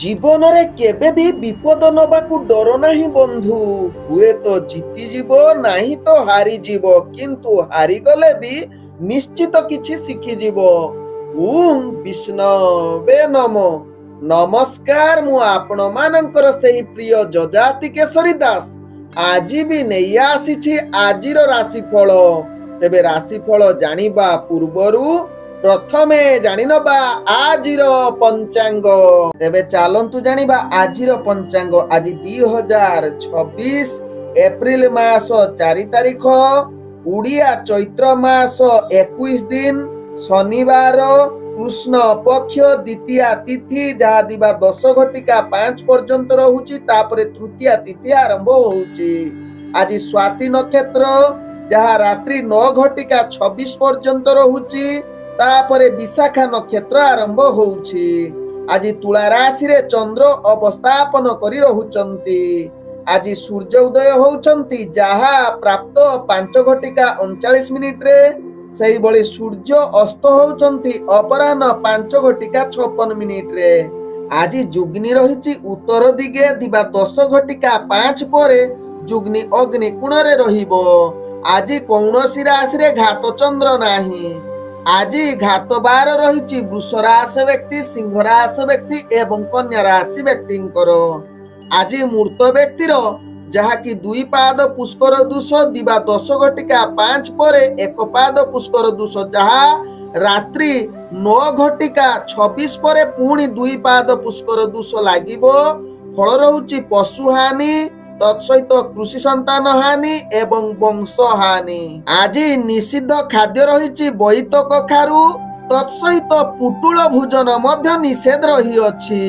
ଜୀବନରେ କେବେ ବି ବିପଦ ନବାକୁ ଡର ନାହିଁ ବନ୍ଧୁ। ହୁଏତ ଜିତିଯିବ ନାହିଁ ତ ହାରିଯିବ, କିନ୍ତୁ ହାରିଗଲେ ବି ନିଶ୍ଚିତ କିଛି ଶିଖିଯିବ। ବିଷ୍ଣବେ ନମ। ନମସ୍କାର, ମୁଁ ଆପଣମାନଙ୍କର ସେହି ପ୍ରିୟ ଯଯାତି କେଶରୀ ଦାସ। ଆଜି ବି ନେଇ ଆସିଛି ଆଜିର ରାଶିଫଳ। ତେବେ ରାଶିଫଳ ଜାଣିବା ପୂର୍ବରୁ ପ୍ରଥମେ ଜାଣିନବା ଆଜିର ପଞ୍ଚାଙ୍ଗ। ତେବେ ଚାଲନ୍ତୁ ଜାଣିବା ଆଜିର ପଞ୍ଚାଙ୍ଗ। ଆଜି 2026 ଏପ୍ରିଲ ମାସ 4 ତାରିଖ, ଓଡ଼ିଆ ଚୈତ୍ର ମାସ 21 ଦିନ, ଶନିବାର, କୃଷ୍ଣ ପକ୍ଷ, ଦ୍ୱିତୀୟା ତିଥି, ଯାହା ଦିବା 10:05 ପର୍ଯ୍ୟନ୍ତ ରହୁଛି। ତାପରେ ତୃତୀୟା ତିଥି ଆରମ୍ଭ ହଉଛି। ଆଜି ସ୍ୱାତି ନକ୍ଷତ୍ର, ଯାହା ରାତ୍ରି 9:26 ପର୍ଯ୍ୟନ୍ତ ରହୁଛି। ତାପରେ ବିଶାଖା ନକ୍ଷତ୍ର ଆରମ୍ଭ ହଉଛି। ଆଜି ତୁଳା ରାଶିରେ ଚନ୍ଦ୍ର ଅବସ୍ଥାପନ କରି ରହୁଛନ୍ତି। ଆଜି ସୂର୍ଯ୍ୟ ଉଦୟ ହଉଛନ୍ତି, ଯାହା ପ୍ରାପ୍ତ 5:39 ସେଇଭଳି ସୂର୍ଯ୍ୟ ଅସ୍ତ ହଉଛନ୍ତି ଅପରାହ୍ନ 5:56। ଆଜି ଯୁଗ୍ନି ରହିଛି ଉତ୍ତର ଦିଗେ ଦିବା 10:05 ପରେ ଯୁଗ୍ନି ଅଗ୍ନି କୋଣରେ ରହିବ। ଆଜି କୌଣସି ରାଶିରେ ଘାତ ଚନ୍ଦ୍ର ନାହିଁ। ଆଜି ଘାତ ବାର ରହିଛି ବୃଷ ରାଶି ବ୍ୟକ୍ତି, ସିଂହ ରାଶି ବ୍ୟକ୍ତି ଏବଂ କନ୍ୟା ରାଶି ବ୍ୟକ୍ତିଙ୍କର। ଆଜି ମୃତ ବ୍ୟକ୍ତିର, ଯାହାକି 2 ପାଦ ପୁଷ୍କର ଦୋଷ ଦିବା 10:05 ପରେ 1 ପାଦ ପୁଷ୍କର ଦୋଷ, ଯାହା ରାତ୍ରି 9:26 ପରେ ପୁଣି 2 ପାଦ ପୁଷ୍କର ଦୋଷ ଲାଗିବ। ଫଳ ରହୁଛି ପଶୁ ହାନି, ତତ୍ସହିତ କୃଷି ସନ୍ତାନ ହାନି ଏବଂ ବଂଶ ହାନି। ଆଜି ନିଷିଦ୍ଧ ଖାଦ୍ୟ ରହିଛି ବୋଇତ କଖାରୁ, ତତ୍ସହିତ ପୁଟୁଳ ଭୋଜନ ମଧ୍ୟ ନିଷେଧ ରହିଅଛି।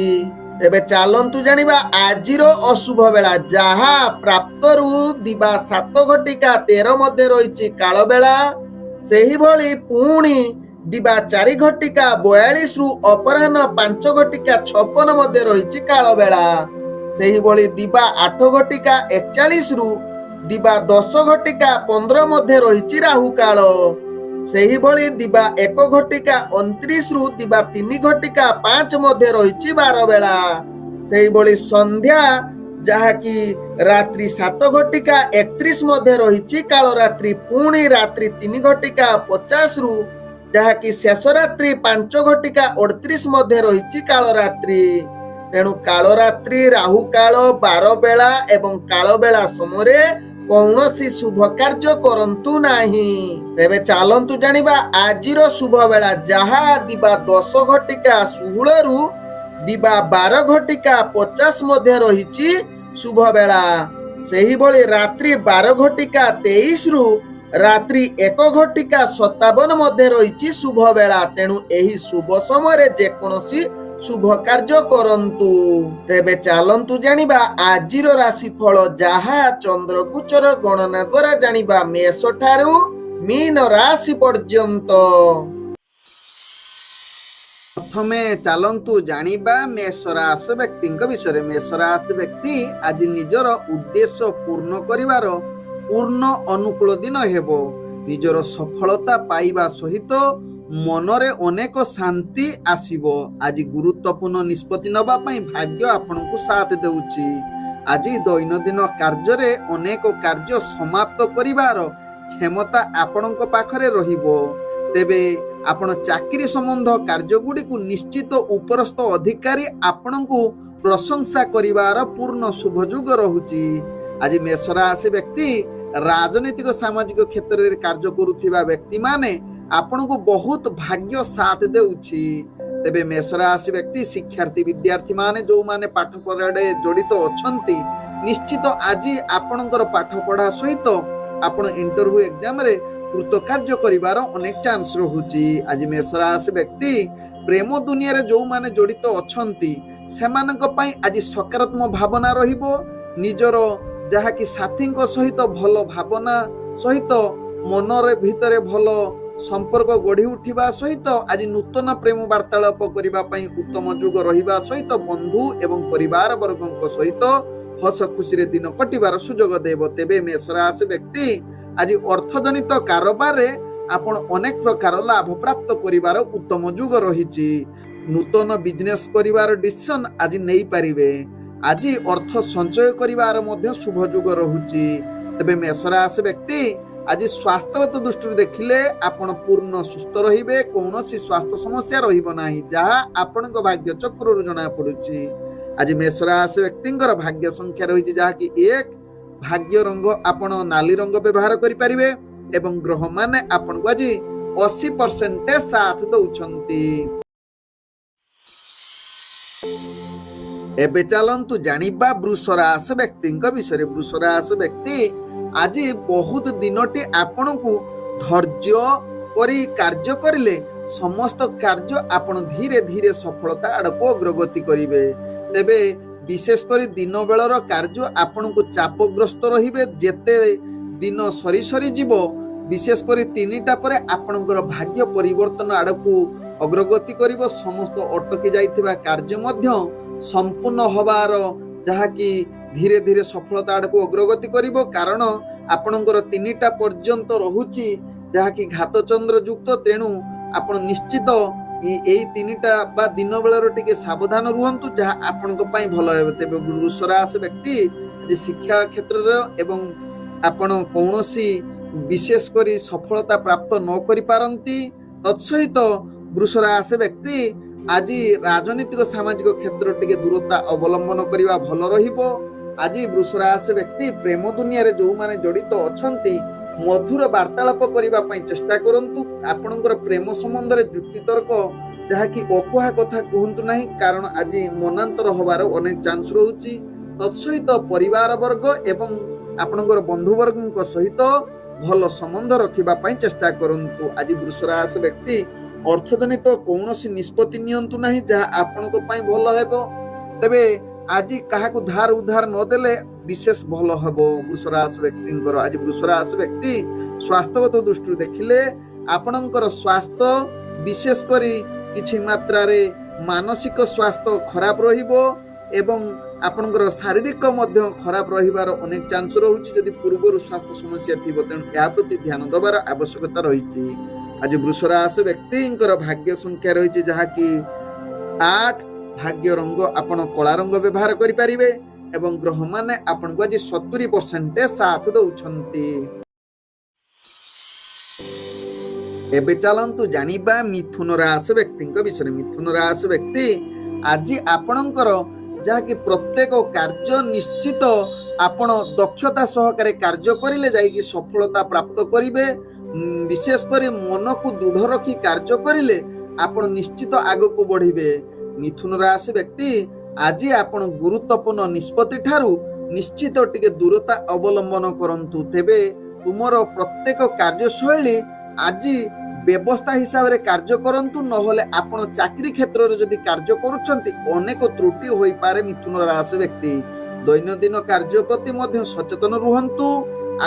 ତେବେ ଚାଲନ୍ତୁ ଜାଣିବା ଆଜିର ଅଶୁଭ ବେଳା, ଯାହା ପ୍ରାପ୍ତରୁ ଦିବା 7:13 ମଧ୍ୟ ରହିଛି କାଳ ବେଳା। ସେହିଭଳି ପୁଣି ଦିବା 4:42 ରୁ ଅପରାହ୍ନ 5:56 ମଧ୍ୟ ରହିଛି କାଳ ବେଳା। ସେହିଭଳି ଦିବା 8:41 ରୁ ଦିବା 10:15 ମଧ୍ୟ ରହିଛି ରାହୁ କାଳ। ସେହିଭଳି ଦିବା 1:29 ରୁ ଦିବା 3:05 ମଧ୍ୟ ରହିଛି ବାର ବେଳା। ସେହିଭଳି ସନ୍ଧ୍ୟା, ଯାହାକି ରାତ୍ରି 7:31 ମଧ୍ୟ ରହିଛି କାଳ ରାତ୍ରି। ପୁଣି ରାତ୍ରି 3:50 ରୁ, ଯାହାକି ଶେଷ ରାତ୍ରି 5:38 ମଧ୍ୟ ରହିଛି କାଳ ରାତ୍ରି। ତେଣୁ କାଳ ରାତ୍ରି, ରାହୁ କାଳ, ବାର ବେଳା ଏବଂ କାଳ ବେଳା ସମୟରେ କୌଣସି ଶୁଭ କାର୍ଯ୍ୟ କରନ୍ତୁ ନାହିଁ। ତେବେ ଚାଲନ୍ତୁ ଜାଣିବା ଆଜିର ଶୁଭ ବେଳା, ଯାହା ଦିବା 10:16 ରୁ ଦିବା 12:50 ମଧ୍ୟ ରହିଛି ଶୁଭ ବେଳା। ସେହିଭଳି ରାତ୍ରି 12:23 ରୁ ରାତ୍ରି 1:57 ମଧ୍ୟ ରହିଛି ଶୁଭ ବେଳା। ତେଣୁ ଏହି ଶୁଭ ସମୟରେ ଯେକୌଣସି ଶୁଭ କାର୍ଯ୍ୟ କରନ୍ତୁ। ତେବେ ଚାଲନ୍ତୁ ଜାଣିବା ଆଜିର ରାଶିଫଳ, ଯାହା ଚନ୍ଦ୍ର ଗୋଚର ଗଣନା ଦ୍ୱାରା ଜାଣିବା ମେଷ ଠାରୁ ମୀନ ରାଶି ପର୍ଯ୍ୟନ୍ତ। ପ୍ରଥମେ ଚାଲନ୍ତୁ ଜାଣିବା ମେଷ ରାଶି ବ୍ୟକ୍ତିଙ୍କ ବିଷୟରେ। ମେଷ ରାଶି ବ୍ୟକ୍ତି ଆଜି ନିଜର ଉଦ୍ଦେଶ୍ୟ ପୂର୍ଣ୍ଣ କରିବାର ପୂର୍ଣ୍ଣ ଅନୁକୂଳ ଦିନ ହେବ। ନିଜର ସଫଳତା ପାଇବା ସହିତ ମନରେ ଅନେକ ଶାନ୍ତି ଆସିବ। ଆଜି ଗୁରୁତ୍ୱପୂର୍ଣ୍ଣ ନିଷ୍ପତ୍ତି ନେବା ପାଇଁ ଭାଗ୍ୟ ଆପଣଙ୍କୁ ସାଥ ଦେଉଛି। ଆଜି ଦୈନନ୍ଦିନ କାର୍ଯ୍ୟରେ ଅନେକ କାର୍ଯ୍ୟ ସମାପ୍ତ କରିବାର କ୍ଷମତା ଆପଣଙ୍କ ପାଖରେ ରହିବ। ତେବେ ଆପଣ ଚାକିରି ସମ୍ବନ୍ଧ କାର୍ଯ୍ୟଗୁଡ଼ିକୁ ନିଶ୍ଚିତ ଉପରସ୍ଥ ଅଧିକାରୀ ଆପଣଙ୍କୁ ପ୍ରଶଂସା କରିବାର ପୂର୍ଣ୍ଣ ସୁଯୋଗ ରହୁଛି। ଆଜି ମେଷ ରାଶି ବ୍ୟକ୍ତି ରାଜନୈତିକ ସାମାଜିକ କ୍ଷେତ୍ରରେ କାର୍ଯ୍ୟ କରୁଥିବା ବ୍ୟକ୍ତିମାନେ ଆପଣଙ୍କୁ ବହୁତ ଭାଗ୍ୟ ସାଥ ଦେଉଛି। ତେବେ ମେଷ ରାଶି ବ୍ୟକ୍ତି ଶିକ୍ଷାର୍ଥୀ ବିଦ୍ୟାର୍ଥୀ ମାନେ ଯେଉଁମାନେ ପାଠ ପଢ଼ାରେ ଜଡ଼ିତ ଅଛନ୍ତି, ନିଶ୍ଚିତ ଆଜି ଆପଣଙ୍କର ପାଠ ପଢ଼ା ସହିତ ଆପଣ ଇଣ୍ଟରଭ୍ୟୁ ଏକ୍ଜାମରେ କୃତକାର୍ଯ୍ୟ କରିବାର ଅନେକ ଚାନ୍ସ ରହୁଛି। ଆଜି ମେଷ ରାଶି ବ୍ୟକ୍ତି ପ୍ରେମ ଦୁନିଆରେ ଯେଉଁମାନେ ଜଡ଼ିତ ଅଛନ୍ତି, ସେମାନଙ୍କ ପାଇଁ ଆଜି ସକାରାତ୍ମକ ଭାବନା ରହିବ। ନିଜର ଯାହାକି ସାଥୀଙ୍କ ସହିତ ଭଲ ଭାବନା ସହିତ ମନରେ ଭିତରେ ଭଲ ସମ୍ପର୍କ ଗଢ଼ି ଉଠିବା ସହିତ ଆଜି ନୂତନ ପ୍ରେମ ବାର୍ତ୍ତାଳାପ କରିବା ପାଇଁ ଉତ୍ତମ ଯୋଗ ରହିବା ସହିତ ବନ୍ଧୁ ଏବଂ ପରିବାର ବର୍ଗଙ୍କ ସହିତ ହସ ଖୁସିରେ ଦିନ କଟିବାର ସୁଯୋଗ ଦେବ। ତେବେ ମେଷ ରାଶି ବ୍ୟକ୍ତି ଆଜି ଅର୍ଥଜନିତ କାରବାରରେ ଆପଣ ଅନେକ ପ୍ରକାର ଲାଭ ପ୍ରାପ୍ତ କରିବାର ଉତ୍ତମ ଯୁଗ ରହିଛି। ନୂତନ ବିଜନେସ କରିବାର ଡିସିସନ ଆଜି ନେଇପାରିବେ। ଆଜି ଅର୍ଥ ସଞ୍ଚୟ କରିବାର ମଧ୍ୟ ଶୁଭ ଯୁଗ ରହୁଛି। ତେବେ ମେଷ ରାଶି ବ୍ୟକ୍ତି ଆଜି ସ୍ୱାସ୍ଥ୍ୟଗତ ଦୃଷ୍ଟିରୁ ଦେଖିଲେ ଆପଣ ପୂର୍ଣ୍ଣ ସୁସ୍ଥ ରହିବେ। କୌଣସି ସ୍ୱାସ୍ଥ୍ୟ ସମସ୍ୟା ରହିବ ନାହିଁ, ଯାହା ଆପଣଙ୍କ ଭାଗ୍ୟ ଚକ୍ରରୁ ଜଣା ପଡୁଛି। ଆଜି ମେଷ ରାଶି ବ୍ୟକ୍ତିଙ୍କର ଭାଗ୍ୟ ସଂଖ୍ୟା ରହିଛି ଯାହାକି 1। ଭାଗ୍ୟ ରଙ୍ଗ ଆପଣ ନାଲି ରଙ୍ଗ ବ୍ୟବହାର କରିପାରିବେ ଏବଂ ଗ୍ରହମାନେ ଆପଣଙ୍କୁ ଆଜି 80% ସାଥ ଦଉଛନ୍ତି। ଏବେ ଚାଲନ୍ତୁ ଜାଣିବା ବୃଷ ରାଶି ବ୍ୟକ୍ତିଙ୍କ ବିଷୟରେ। ବୃଷ ରାଶି ବ୍ୟକ୍ତି ଆଜି ବହୁତ ଦିନଟି ଆପଣଙ୍କୁ ଧୈର୍ଯ୍ୟ କରି କାର୍ଯ୍ୟ କରିଲେ ସମସ୍ତ କାର୍ଯ୍ୟ ଆପଣ ଧୀରେ ଧୀରେ ସଫଳତା ଆଡ଼କୁ ଅଗ୍ରଗତି କରିବେ। ତେବେ ବିଶେଷ କରି ଦିନ ବେଳର କାର୍ଯ୍ୟ ଆପଣଙ୍କୁ ଚାପଗ୍ରସ୍ତ ରହିବେ। ଯେତେ ଦିନ ସରି ସରି ଯିବ, ବିଶେଷ କରି 3ଟା ପରେ ଆପଣଙ୍କର ଭାଗ୍ୟ ପରିବର୍ତ୍ତନ ଆଡ଼କୁ ଅଗ୍ରଗତି କରିବ। ସମସ୍ତ ଅଟକି ଯାଇଥିବା କାର୍ଯ୍ୟ ମଧ୍ୟ ସମ୍ପୂର୍ଣ୍ଣ ହବାର ଯାହାକି ଧୀରେ ଧୀରେ ସଫଳତା ଆଡ଼କୁ ଅଗ୍ରଗତି କରିବ। କାରଣ ଆପଣଙ୍କର 3ଟା ପର୍ଯ୍ୟନ୍ତ ରହୁଛି ଯାହାକି ଘାତଚନ୍ଦ୍ର ଯୁକ୍ତ। ତେଣୁ ଆପଣ ନିଶ୍ଚିତ ଏଇ 3ଟା ବା ଦିନ ବେଳର ଟିକେ ସାବଧାନ ରୁହନ୍ତୁ, ଯାହା ଆପଣଙ୍କ ପାଇଁ ଭଲ ହେବ। ତେବେ ବୃଷ ରାଶି ବ୍ୟକ୍ତି ଆଜି ଶିକ୍ଷା କ୍ଷେତ୍ରରେ ଏବଂ ଆପଣ କୌଣସି ବିଶେଷ କରି ସଫଳତା ପ୍ରାପ୍ତ ନ କରିପାରନ୍ତି। ତତ୍ସହିତ ବୃଷ ରାଶି ବ୍ୟକ୍ତି ଆଜି ରାଜନୈତିକ ସାମାଜିକ କ୍ଷେତ୍ର ଟିକେ ଦୂରତା ଅବଲମ୍ବନ କରିବା ଭଲ ରହିବ। ଆଜି ବୃଷ ରାଶି ବ୍ୟକ୍ତି ପ୍ରେମ ଦୁନିଆରେ ଯୋଉମାନେ ଜଡ଼ିତ ଅଛନ୍ତି ମଧୁର ବାର୍ତ୍ତାଳାପ କରିବା ପାଇଁ ଚେଷ୍ଟା କରନ୍ତୁ। ଆପଣଙ୍କର ପ୍ରେମ ସମ୍ବନ୍ଧରେ ଯୁକ୍ତିତର୍କ ଯାହାକି ଅକୁହା କଥା କୁହନ୍ତୁ ନାହିଁ, କାରଣ ଆଜି ମନାନ୍ତର ହବାର ଅନେକ ଚାନ୍ସ ରହୁଛି। ତତ୍ସହିତ ପରିବାର ବର୍ଗ ଏବଂ ଆପଣଙ୍କର ବନ୍ଧୁବର୍ଗଙ୍କ ସହିତ ଭଲ ସମ୍ବନ୍ଧ ରଖିବା ପାଇଁ ଚେଷ୍ଟା କରନ୍ତୁ। ଆଜି ବୃଷ ରାଶି ବ୍ୟକ୍ତି ଅର୍ଥଜନିତ କୌଣସି ନିଷ୍ପତ୍ତି ନିଅନ୍ତୁ ନାହିଁ, ଯାହା ଆପଣଙ୍କ ପାଇଁ ଭଲ ହେବ। ତେବେ ଆଜି କାହାକୁ ଧାର ଉଧାର ନଦେଲେ ବିଶେଷ ଭଲ ହେବ ବୃଷ ରାଶି ବ୍ୟକ୍ତିଙ୍କର। ଆଜି ବୃଷ ରାଶି ବ୍ୟକ୍ତି ସ୍ୱାସ୍ଥ୍ୟଗତ ଦୃଷ୍ଟିରୁ ଦେଖିଲେ ଆପଣଙ୍କର ସ୍ୱାସ୍ଥ୍ୟ ବିଶେଷ କରି କିଛି ମାତ୍ରାରେ ମାନସିକ ସ୍ୱାସ୍ଥ୍ୟ ଖରାପ ରହିବ ଏବଂ ଆପଣଙ୍କର ଶାରୀରିକ ମଧ୍ୟ ଖରାପ ରହିବାର ଅନେକ ଚାନ୍ସ ରହୁଛି ଯଦି ପୂର୍ବରୁ ସ୍ୱାସ୍ଥ୍ୟ ସମସ୍ୟା ଥିବ। ତେଣୁ ଏହା ପ୍ରତି ଧ୍ୟାନ ଦେବାର ଆବଶ୍ୟକତା ରହିଛି। ଆଜି ବୃଷ ରାଶି ବ୍ୟକ୍ତିଙ୍କର ଭାଗ୍ୟ ସଂଖ୍ୟା ରହିଛି ଯାହାକି 8। ଭାଗ୍ୟ ରଙ୍ଗ ଆପଣ କଳା ରଙ୍ଗ ବ୍ୟବହାର କରିପାରିବେ ଏବଂ ଗ୍ରହମାନେ ଆପଣଙ୍କୁ ଆଜି 70% ସାଥ ଦଉଛନ୍ତି। ଏବେ ଚାଲନ୍ତୁ ଜାଣିବା ମିଥୁନ ରାଶି ବ୍ୟକ୍ତିଙ୍କ ବିଷୟରେ। ମିଥୁନ ରାଶି ବ୍ୟକ୍ତି ଆଜି ଆପଣଙ୍କର ଯାହାକି ପ୍ରତ୍ୟେକ କାର୍ଯ୍ୟ ନିଶ୍ଚିତ ଆପଣ ଦକ୍ଷତା ସହକାରେ କାର୍ଯ୍ୟ କରିଲେ ଯାଇକି ସଫଳତା ପ୍ରାପ୍ତ କରିବେ। ବିଶେଷ କରି ମନକୁ ଦୃଢ଼ ରଖି କାର୍ଯ୍ୟ କରିଲେ ଆପଣ ନିଶ୍ଚିତ ଆଗକୁ ବଢିବେ। ମିଥୁନ ରାଶି ବ୍ୟକ୍ତି ଆଜି ଆପଣ ଗୁରୁତ୍ୱପୂର୍ଣ୍ଣ ନିଷ୍ପତ୍ତି ଠାରୁ ନିଶ୍ଚିତ ଟିକେ ଦୂରତା ଅବଲମ୍ବନ କରନ୍ତୁ। ତେବେ ତୁମର ପ୍ରତ୍ୟେକ କାର୍ଯ୍ୟଶୈଳୀ ଆଜି ବ୍ୟବସ୍ଥା ହିସାବରେ କାର୍ଯ୍ୟ କରନ୍ତୁ, ନହେଲେ ଆପଣ ଚାକିରି କ୍ଷେତ୍ରରେ ଯଦି କାର୍ଯ୍ୟ କରୁଛନ୍ତି ଅନେକ ତ୍ରୁଟି ହୋଇପାରେ। ମିଥୁନ ରାଶି ବ୍ୟକ୍ତି ଦୈନନ୍ଦିନ କାର୍ଯ୍ୟ ପ୍ରତି ମଧ୍ୟ ସଚେତନ ରୁହନ୍ତୁ।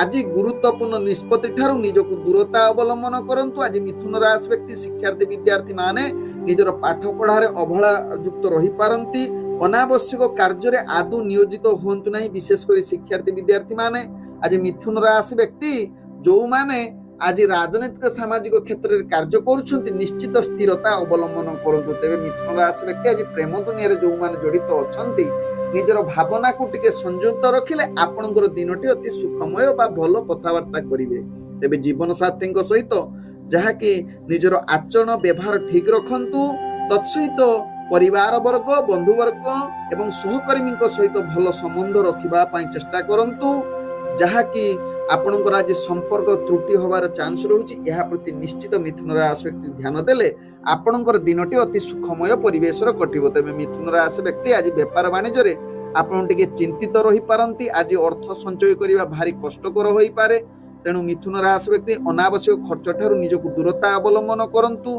ଆଜି ଗୁରୁତ୍ୱପୂର୍ଣ୍ଣ ନିଷ୍ପତ୍ତି ଠାରୁ ନିଜକୁ ଦୂରତା ଅବଲମ୍ବନ କରନ୍ତୁ। ଆଜି ମିଥୁନ ରାଶି ବ୍ୟକ୍ତି ଶିକ୍ଷାର୍ଥୀ ବିଦ୍ୟାର୍ଥୀ ମାନେ ନିଜର ପାଠ ପଢାରେ ଅବହେଳା ଯୁକ୍ତ ରହିପାରନ୍ତି। ଅନାବଶ୍ୟକ କାର୍ଯ୍ୟରେ ଆଦୌ ନିୟୋଜିତ ହୁଅନ୍ତୁ ନାହିଁ, ବିଶେଷ କରି ଶିକ୍ଷାର୍ଥୀ ବିଦ୍ୟାର୍ଥୀ ମାନେ। ଆଜି ମିଥୁନ ରାଶି ବ୍ୟକ୍ତି ଯୋଉମାନେ ଆଜି ରାଜନୈତିକ ସାମାଜିକ କ୍ଷେତ୍ରରେ କାର୍ଯ୍ୟ କରୁଛନ୍ତି ନିଶ୍ଚିତ ସ୍ଥିରତା ଅବଲମ୍ବନ କରନ୍ତୁ। ତେବେ ମିଥୁନ ରାଶି ବ୍ୟକ୍ତି ଆଜି ପ୍ରେମ ଦୁନିଆରେ ଯୋଉମାନେ ଜଡ଼ିତ ଅଛନ୍ତି ନିଜର ଭାବନାକୁ ଟିକେ ସଂଯୁକ୍ତ ରଖିଲେ ଆପଣଙ୍କର ଦିନଟି ଅତି ସୁଖମୟ ବା ଭଲ କଥାବାର୍ତ୍ତା କରିବେ। ତେବେ ଜୀବନ ସାଥୀଙ୍କ ସହିତ ଯାହାକି ନିଜର ଆଚରଣ ବ୍ୟବହାର ଠିକ ରଖନ୍ତୁ। ତତ୍ସହିତ ପରିବାର ବର୍ଗ, ବନ୍ଧୁବର୍ଗ ଏବଂ ସହକର୍ମୀଙ୍କ ସହିତ ଭଲ ସମ୍ବନ୍ଧ ରଖିବା ପାଇଁ ଚେଷ୍ଟା କରନ୍ତୁ, ଯାହାକି ଆପଣଙ୍କର ଆଜି ସମ୍ପର୍କ ତ୍ରୁଟି ହବାର ଚାନ୍ସ ରହୁଛି। ଏହା ପ୍ରତି ନିଶ୍ଚିତ ମିଥୁନ ରାଶି ବ୍ୟକ୍ତି ଧ୍ୟାନ ଦେଲେ ଆପଣଙ୍କର ଦିନଟି ଅତି ସୁଖମୟ ପରିବେଶରେ କଟିବ। ତେବେ ମିଥୁନ ରାଶି ବ୍ୟକ୍ତି ଆଜି ବେପାର ବାଣିଜ୍ୟରେ ଆପଣ ଟିକେ ଚିନ୍ତିତ ରହିପାରନ୍ତି। ଆଜି ଅର୍ଥ ସଞ୍ଚୟ କରିବା ଭାରି କଷ୍ଟକର ହୋଇପାରେ। ତେଣୁ ମିଥୁନ ରାଶି ବ୍ୟକ୍ତି ଅନାବଶ୍ୟକ ଖର୍ଚ୍ଚ ଠାରୁ ନିଜକୁ ଦୂରତା ଅବଲମ୍ବନ କରନ୍ତୁ।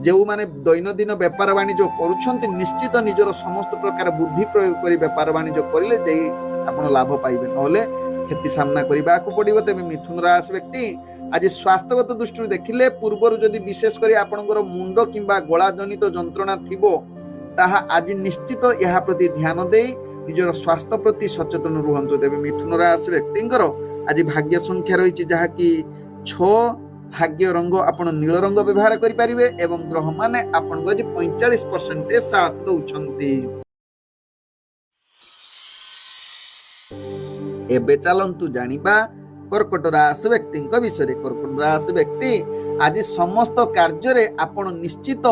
ଯେଉଁମାନେ ଦୈନନ୍ଦିନ ବେପାର ବାଣିଜ୍ୟ କରୁଛନ୍ତି ନିଶ୍ଚିତ ନିଜର ସମସ୍ତ ପ୍ରକାର ବୁଦ୍ଧି ପ୍ରୟୋଗ କରି ବେପାର ବାଣିଜ୍ୟ କରିଲେ ଯାଇ ଆପଣ ଲାଭ ପାଇବେ, ନହେଲେ କ୍ଷତି ସାମ୍ନା କରିବାକୁ ପଡିବ। ତେବେ ମିଥୁନ ରାଶି ବ୍ୟକ୍ତି ଆଜି ସ୍ୱାସ୍ଥ୍ୟଗତ ଦୃଷ୍ଟିରୁ ଦେଖିଲେ ପୂର୍ବରୁ ଯଦି ବିଶେଷ କରି ଆପଣଙ୍କର ମୁଣ୍ଡ କିମ୍ବା ଗଳା ଜନିତ ଯନ୍ତ୍ରଣା ଥିବ ତାହା ଆଜି ନିଶ୍ଚିତ ଏହା ପ୍ରତି ଧ୍ୟାନ ଦେଇ ନିଜର ସ୍ୱାସ୍ଥ୍ୟ ପ୍ରତି ସଚେତନ ରୁହନ୍ତୁ। ତେବେ ମିଥୁନ ରାଶି ବ୍ୟକ୍ତିଙ୍କର ଆଜି ଭାଗ୍ୟ ସଂଖ୍ୟା ରହିଛି ଯାହାକି 6। भाग्य रंग आपण नील रंग व्यवहार करि परिबे एवं ग्रह माने आपण आज 45% साथ दउछंती। एबे चलंतु जानिबा कर्कट राशि व्यक्ति विषय। कर्कट राशि व्यक्ति आज समस्त कार्य आपण निश्चित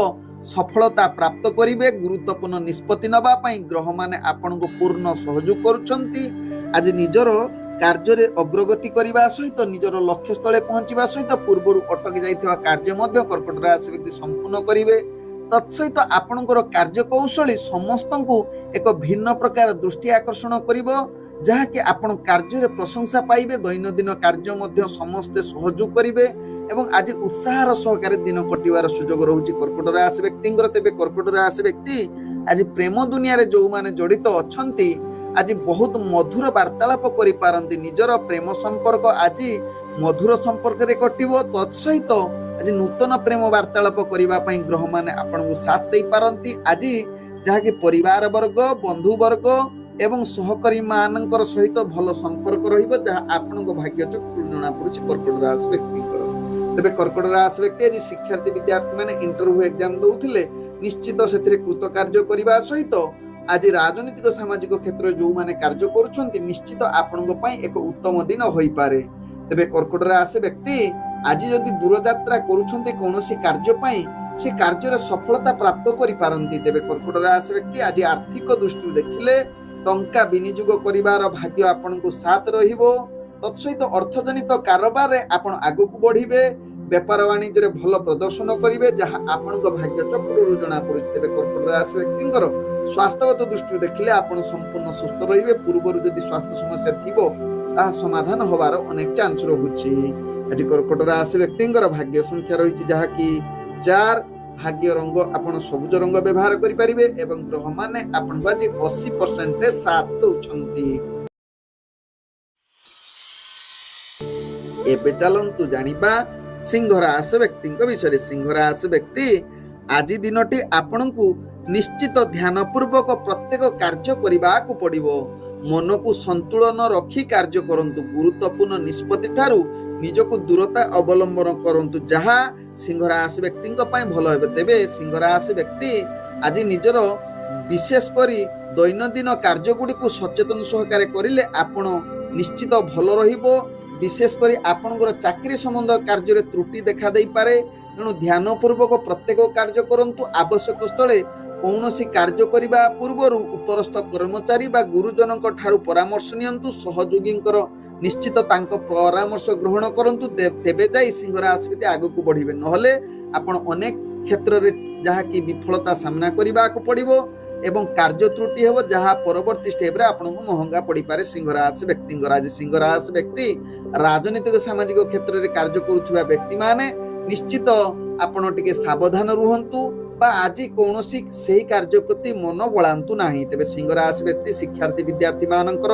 सफलता प्राप्त करिवे। गुरुत्वपूर्ण निष्पत्ति नबा पई ग्रह माने आपण को पूर्ण सहयोग करूछंती। आज निजर कार्य अग्रगति करने सहित निजर लक्ष्य स्थले पहुंचवा सहित पूर्व अटकी जाइथिबा कार्य मध्य कर्कट राशि व्यक्ति संपूर्ण करिवे। तत्सहित आपणकर कार्य कौशली समस्त को एक भिन्न प्रकार दृष्टि आकर्षण करिवो, जहाँकि आपण कार्य प्रशंसा पाइबे। दैनंदिन कार्य मध्य समस्ते सहयोग करिवे एवं आज उत्साहर सहकारे दिन कटिवार सुजोग रहुछि कर्कट राशि व्यक्तिंकर। तेबे कर्कट राशि व्यक्ति आज प्रेम दुनिया रे जो माने जड़ित अछंती आज बहुत मधुर वार्तालाप करि पारंती। निजर प्रेम संपर्क आज मधुर संपर्क रे कटिवो। तत्सहित आज नूतन प्रेम वार्तालाप करिबा पई ग्रह माने आपण को साथ दे पारंती। आज जहाँकि परिवार वर्ग बंधु वर्ग एवं सहकर्मी मानकर सहित भल संपर्क रहिबो, जहाँ आपण को भाग्य चक्र जणा पड़ुछि कर्कट राशि व्यक्तिंकर। तेबे कर्कट राशि व्यक्ति आज शिक्षार्थी विद्यार्थी माने इंटरव्यू एग्जाम दउथिले निश्चित सेथिरे कृत कार्य करिबा सहित आज राजनीतिक सामाजिक क्षेत्र जो माने कार्य करूछंती निश्चित आपनको पई एक उत्तम दिन होई पारे। तेबे कर्कट राशि व्यक्ति आज जदि दूर यात्रा करूछंती कोनोसी कार्य पई से कार्य सफलता प्राप्त करि पारंती। तेबे कर्कट राशि व्यक्ति आज आर्थिक दृष्टि देखिले टंका विनियोग करिवार भाग्य आपनको साथ रहिबो। तत्सहित अर्थजनित कारोबार रे आपण आगु बढ़िबे। व्यापार वाणिज्य भल प्रदर्शन करिवे, जहाँ आपनको भाग्य चक्र जणा पड़ुछि। तेबे कर्कट राशि व्यक्तिंकर स्वास्थ्यगत दृष्टि देखिले आपण संपूर्ण सुस्थ रहिबे। पूर्वरु जदि स्वास्थ्य समस्या थिबो ता समाधान होबार अनेक चांस रहुछि। आज कर्कट राशि व्यक्तिंकर भाग्य संख्या रहिछि जहाँ कि 4। भाग्य रंग आपण सबुज रंग व्यवहार करि परिबे एवं ग्रह माने आपनको आज 80% साथ दउछंती। एबे चलंतु जानिबा सिंह राशि व्यक्ति विषय। सिंह राशि व्यक्ति आज दिनटी आपनकु निश्चित ध्यान पूर्वक प्रत्येक कार्य करिबा को पड़िबो। मन को संतुलन रखी कार्य करंतु। गुरुत्वपूर्ण निष्पत्ति ठारू निजको दूरता अवलंबन करंतु, जहाँ सिंह राशि व्यक्ति भल हेबे। तेबे सिंह राशि व्यक्ति आज निजर विशेष करी दैनंदिन कार्य गुडी को सचेतन सहकारे करिले आपण निश्चित भल रहिबो। विशेष करी आपनकर चाकरी संबंध कार्य रे त्रुटि देखा देई पारे, तेणु ध्यान पूर्वक प्रत्येक कार्य करंतु। आवश्यक स्थले कौनसी कार्य करिबा पूर्वरु उपरस्थ कर्मचारी बा गुरुजनक ठारू परामर्श नियंतु। सहयोगींकर निश्चित तांको परामर्श ग्रहण करंतु, तेबे जाई सिंह राशि व्यक्ति आगु को बढ़िबे। नहले आपण अनेक क्षेत्र रे जहाँ की विफलता सामना करिबा को पड़िबो एवं कार्य त्रुटि हेबो, जहाँ परवर्ती स्टेप रे आपनको महंगा पड़ी पारे सिंह राशि व्यक्ति। आज सिंह राशि व्यक्ति राजनीतिक सामाजिक क्षेत्र रे कार्य करुथिबा व्यक्ति माने निश्चित आपण टिके सावधान रुहंतु बा आज कौनसी सही कार्य प्रति मन बलांतु नाही। तेबे सिंह राशि व्यक्ति शिक्षार्थी विद्यार्थी मानकर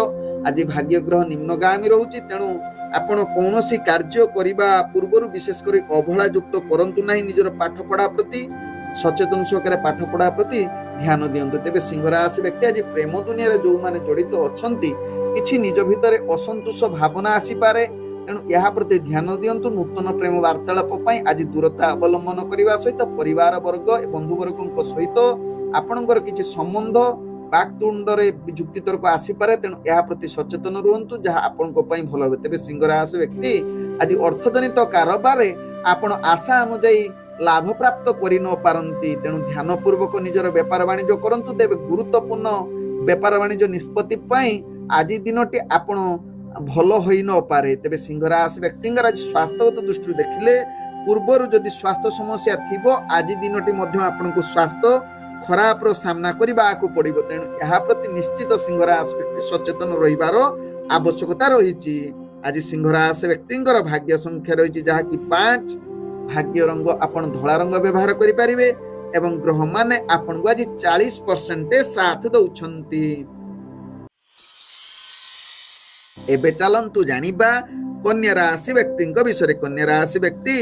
आज भाग्य ग्रह निम्नगामी रहुछि, तेणु आपण कौनसी कार्य करिबा पूर्वरु विशेष करी अवहेला युक्त करंतु नाही। निजर पाठ पढ़ा प्रति सचेतन सहकारे पाठ पढ़ा प्रति ध्यान दियंतु। तेबे सिंह राशि व्यक्ति आज प्रेम दुनिया रे जो माने जड़ित अछंती किछि निज भितरे असंतोष भावना आसी पारे, तेणु यह प्रति ध्यान दियंतु। नूतन प्रेम वार्तालाप पई आज दूरता अवलंबन करिवा सहित परिवार वर्ग बंधु वर्गक सहित आपणकर किछि संबंध बाक्तुंड रे जुक्ति तर्क आसी पारे, तेणु यह प्रति सचेतन रुहंतु, जहाँ आपणको पई भल होबे। तेबे सिंह राशि व्यक्ति आज अर्थजनित कारोबार रे आपण आशा अनुଯାयी लाभ प्राप्त करि न पारंती, तेणु ध्यान पूर्वक निजर व्यापार वाणिज्य करंतु। तेबे गुरुत्वपूर्ण व्यापार वाणिज्य निष्पत्ति पई आज दिनटी आपण भल होई न पारे। तेबे सिंह राशि व्यक्तिंकर आज स्वास्थ्यगत दृष्टि देखिले पूर्वरु जदि स्वास्थ्य समस्या थिबो आज दिनटी मध्य आपनको स्वास्थ्य खराब रो सामना करिबा को पड़िबो, तेणु यह प्रति निश्चित सिंह राशि व्यक्ति सचेतन रहिबार आवश्यकता रहिछि। आज सिंह राशि व्यक्तिंकर भाग्य संख्या रहिछि जहाँ कि 5। भाग्य रंग आपण धला रंग व्यवहार करि परिबे एवं ग्रह माने आपनको आज 40% साथ दउछंती। एबे चलंतु जानिबा कन्या राशि व्यक्ति विषय। कन्या राशि व्यक्ति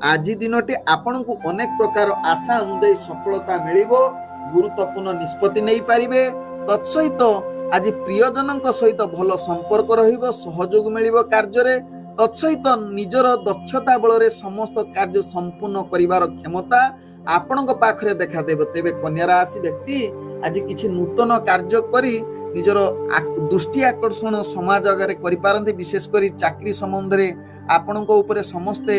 आज दिनटी आपनको अनेक प्रकार आशा अनुଯାयी सफलता मिलिबो। गुरुत्वपूर्ण निष्पत्ति नहीं पारिबे। तत्सहित आज प्रियजनक सहित भल संपर्क रहिबो, सहयोग मिलिबो कार्य रे। ତତ୍ସହିତ ନିଜର ଦକ୍ଷତା ବଳରେ ସମସ୍ତ କାର୍ଯ୍ୟ ସମ୍ପୂର୍ଣ୍ଣ କରିବାର କ୍ଷମତା ଆପଣଙ୍କ ପାଖରେ ଦେଖାଦେବ। ତେବେ କନ୍ୟା ରାଶି ବ୍ୟକ୍ତି ଆଜି କିଛି ନୂତନ କାର୍ଯ୍ୟ କରି ନିଜର ଦୃଷ୍ଟି ଆକର୍ଷଣ ସମାଜ ଆଗରେ କରିପାରନ୍ତି। ବିଶେଷ କରି ଚାକିରି ସମ୍ବନ୍ଧରେ ଆପଣଙ୍କ ଉପରେ ସମସ୍ତେ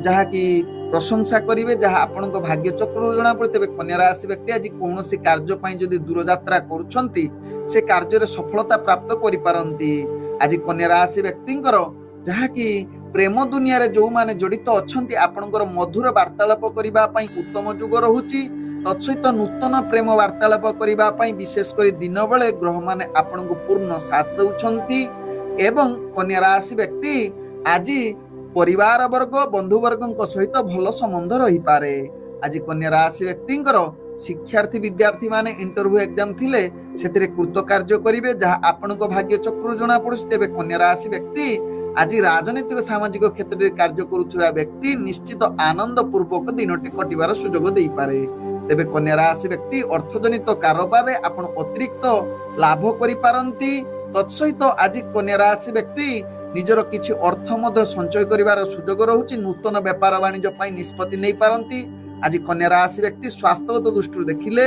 ଯାହାକି ପ୍ରଶଂସା କରିବେ, ଯାହା ଆପଣଙ୍କ ଭାଗ୍ୟ ଚକ୍ରରୁ ଜଣାପଡ଼େ। ତେବେ କନ୍ୟା ରାଶି ବ୍ୟକ୍ତି ଆଜି କୌଣସି କାର୍ଯ୍ୟ ପାଇଁ ଯଦି ଦୂରଯାତ୍ରା କରୁଛନ୍ତି ସେ କାର୍ଯ୍ୟରେ ସଫଳତା ପ୍ରାପ୍ତ କରିପାରନ୍ତି। ଆଜି କନ୍ୟା ରାଶି ବ୍ୟକ୍ତିଙ୍କର ଯାହାକି ପ୍ରେମ ଦୁନିଆରେ ଯୋଉମାନେ ଜଡ଼ିତ ଅଛନ୍ତି ଆପଣଙ୍କର ମଧୁର ବାର୍ତ୍ତାଳାପ କରିବା ପାଇଁ ଉତ୍ତମ ଯୁଗ ରହୁଛି। ତତ୍ସହିତ ନୂତନ ପ୍ରେମ ବାର୍ତ୍ତାଳାପ କରିବା ପାଇଁ ବିଶେଷ କରି ଦିନ ବେଳେ ଗ୍ରହମାନେ ଆପଣଙ୍କୁ ପୂର୍ଣ୍ଣ ସାଥ ଦେଉଛନ୍ତି। ଏବଂ କନ୍ୟା ରାଶି ବ୍ୟକ୍ତି ଆଜି ପରିବାର ବର୍ଗ ବନ୍ଧୁବର୍ଗଙ୍କ ସହିତ ଭଲ ସମ୍ବନ୍ଧ ରହିପାରେ। ଆଜି କନ୍ୟା ରାଶି ବ୍ୟକ୍ତିଙ୍କର ଶିକ୍ଷାର୍ଥୀ ବିଦ୍ୟାର୍ଥୀ ମାନେ ଇଣ୍ଟରଭ୍ୟୁ ଏକ୍ଜାମ ଥିଲେ ସେଥିରେ କୃତକାର୍ଯ୍ୟ କରିବେ, ଯାହା ଆପଣଙ୍କ ଭାଗ୍ୟ ଚକ୍ରରୁ ଜଣାପଡ଼ୁଛି। ତେବେ କନ୍ୟା ରାଶି ବ୍ୟକ୍ତି ଆଜି ରାଜନୈତିକ ସାମାଜିକ କ୍ଷେତ୍ରରେ କାର୍ଯ୍ୟ କରୁଥିବା ବ୍ୟକ୍ତି ନିଶ୍ଚିତ ଆନନ୍ଦ ପୂର୍ବକ ଦିନଟି କଟିବାର ସୁଯୋଗ ଦେଇପାରେ। ତେବେ କନ୍ୟା ରାଶି ବ୍ୟକ୍ତି ଅର୍ଥଜନିତ କାରବାରରେ ଆପଣ ଅତିରିକ୍ତ ଲାଭ କରିପାରନ୍ତି। ତତ୍ସହିତ ଆଜି କନ୍ୟା ରାଶି ବ୍ୟକ୍ତି ନିଜର କିଛି ଅର୍ଥ ମଧ୍ୟ ସଞ୍ଚୟ କରିବାର ସୁଯୋଗ ରହୁଛି। ନୂତନ ବେପାର ବାଣିଜ୍ୟ ପାଇଁ ନିଷ୍ପତ୍ତି ନେଇପାରନ୍ତି। ଆଜି କନ୍ୟା ରାଶି ବ୍ୟକ୍ତି ସ୍ୱାସ୍ଥ୍ୟଗତ ଦୃଷ୍ଟିରୁ ଦେଖିଲେ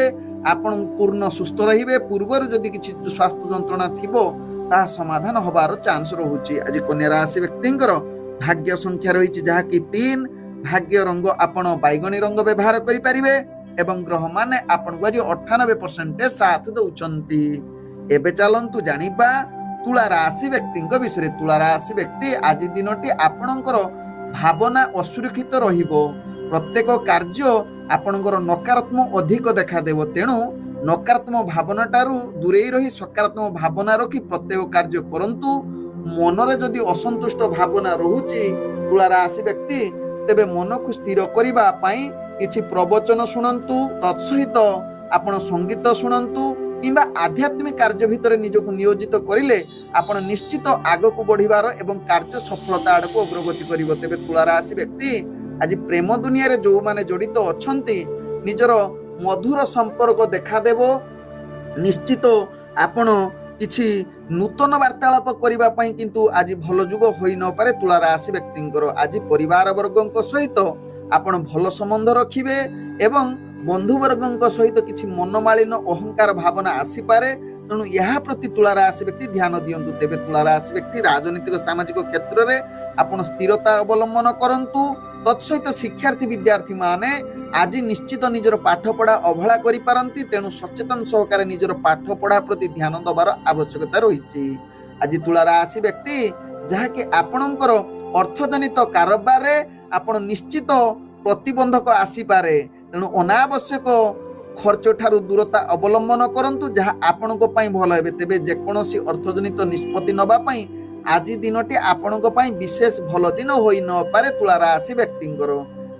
ଆପଣ ପୂର୍ଣ୍ଣ ସୁସ୍ଥ ରହିବେ। ପୂର୍ବରୁ ଯଦି କିଛି ସ୍ୱାସ୍ଥ୍ୟ ଯନ୍ତ୍ରଣା ଥିବ ତାହା ସମାଧାନ ହବାର ଚାନ୍ସ ରହୁଛି। ଆଜି କନ୍ୟା ରାଶି ବ୍ୟକ୍ତିଙ୍କର ଭାଗ୍ୟ ସଂଖ୍ୟା ରହିଛି ଯାହାକି 3। ଭାଗ୍ୟ ରଙ୍ଗ ଆପଣ ବାଇଗଣୀ ରଙ୍ଗ ବ୍ୟବହାର କରିପାରିବେ ଏବଂ ଗ୍ରହମାନେ ଆପଣଙ୍କୁ ଆଜି 98% ସାଥ ଦେଉଛନ୍ତି। ଏବେ ଚାଲନ୍ତୁ ଜାଣିବା ତୁଳା ରାଶି ବ୍ୟକ୍ତିଙ୍କ ବିଷୟରେ। ତୁଳା ରାଶି ବ୍ୟକ୍ତି ଆଜି ଦିନଟି ଆପଣଙ୍କର ଭାବନା ଅସୁରକ୍ଷିତ ରହିବ। ପ୍ରତ୍ୟେକ କାର୍ଯ୍ୟ ଆପଣଙ୍କର ନକାରାତ୍ମକ ଅଧିକ ଦେଖାଦେବ। ତେଣୁ ନକାରାତ୍ମକ ଭାବନାଠାରୁ ଦୂରେଇ ରହି ସକାରାତ୍ମକ ଭାବନା ରଖି ପ୍ରତ୍ୟେକ କାର୍ଯ୍ୟ କରନ୍ତୁ। ମନରେ ଯଦି ଅସନ୍ତୁଷ୍ଟ ଭାବନା ରହୁଛି ତୁଳା ରାଶି ବ୍ୟକ୍ତି ତେବେ ମନକୁ ସ୍ଥିର କରିବା ପାଇଁ କିଛି ପ୍ରବଚନ ଶୁଣନ୍ତୁ। ତତ୍ସହିତ ଆପଣ ସଙ୍ଗୀତ ଶୁଣନ୍ତୁ କିମ୍ବା ଆଧ୍ୟାତ୍ମିକ କାର୍ଯ୍ୟ ଭିତରେ ନିଜକୁ ନିୟୋଜିତ କରିଲେ ଆପଣ ନିଶ୍ଚିତ ଆଗକୁ ବଢିବାର ଏବଂ କାର୍ଯ୍ୟ ସଫଳତା ଆଡକୁ ଅଗ୍ରଗତି କରିବ। ତେବେ ତୁଳା ରାଶି ବ୍ୟକ୍ତି ଆଜି ପ୍ରେମ ଦୁନିଆରେ ଯୋଉମାନେ ଜଡ଼ିତ ଅଛନ୍ତି ନିଜର ମଧୁର ସମ୍ପର୍କ ଦେଖାଦେବ। ନିଶ୍ଚିତ ଆପଣ କିଛି ନୂତନ ବାର୍ତ୍ତାଳାପ କରିବା ପାଇଁ କିନ୍ତୁ ଆଜି ଭଲ ଯୁଗ ହୋଇ ନପାରେ ତୁଳା ରାଶି ବ୍ୟକ୍ତିଙ୍କର। ଆଜି ପରିବାର ବର୍ଗଙ୍କ ସହିତ ଆପଣ ଭଲ ସମ୍ବନ୍ଧ ରଖିବେ ଏବଂ ବନ୍ଧୁବର୍ଗଙ୍କ ସହିତ କିଛି ମନମାଳିନ ଅହଙ୍କାର ଭାବନା ଆସିପାରେ। ତେଣୁ ଏହା ପ୍ରତି ତୁଳା ରାଶି ବ୍ୟକ୍ତି ଧ୍ୟାନ ଦିଅନ୍ତୁ। ତେବେ ତୁଳା ରାଶି ବ୍ୟକ୍ତି ରାଜନୈତିକ ସାମାଜିକ କ୍ଷେତ୍ରରେ ଆପଣ ସ୍ଥିରତା ଅବଲମ୍ବନ କରନ୍ତୁ। ତତ୍ସହିତ ଶିକ୍ଷାର୍ଥୀ ବିଦ୍ୟାର୍ଥୀ ମାନେ ଆଜି ନିଶ୍ଚିତ ନିଜର ପାଠପଢା ଅବହେଳା କରିପାରନ୍ତି। ତେଣୁ ସଚେତନ ସହକାରେ ନିଜର ପାଠପଢା ପ୍ରତି ଧ୍ୟାନ ଦେବାର ଆବଶ୍ୟକତା ରହିଛି। ଆଜି ତୁଳା ରାଶି ବ୍ୟକ୍ତି ଯାହାକି ଆପଣଙ୍କର ଅର୍ଥଜନିତ କାରବାରରେ ଆପଣ ନିଶ୍ଚିତ ପ୍ରତିବନ୍ଧକ ଆସିପାରେ। ତେଣୁ ଅନାବଶ୍ୟକ ଖର୍ଚ୍ଚ ଠାରୁ ଦୂରତା ଅବଲମ୍ବନ କରନ୍ତୁ, ଯାହା ଆପଣଙ୍କ ପାଇଁ ଭଲ ହେବେ। ତେବେ ଯେକୌଣସି ଅର୍ଥଜନିତ ନିଷ୍ପତ୍ତି ନେବା ପାଇଁ ଆଜି ଦିନଟି ଆପଣଙ୍କ ପାଇଁ ବିଶେଷ ଭଲ ଦିନ ହୋଇ ନପାରେ ତୁଳା ରାଶି ବ୍ୟକ୍ତିଙ୍କର।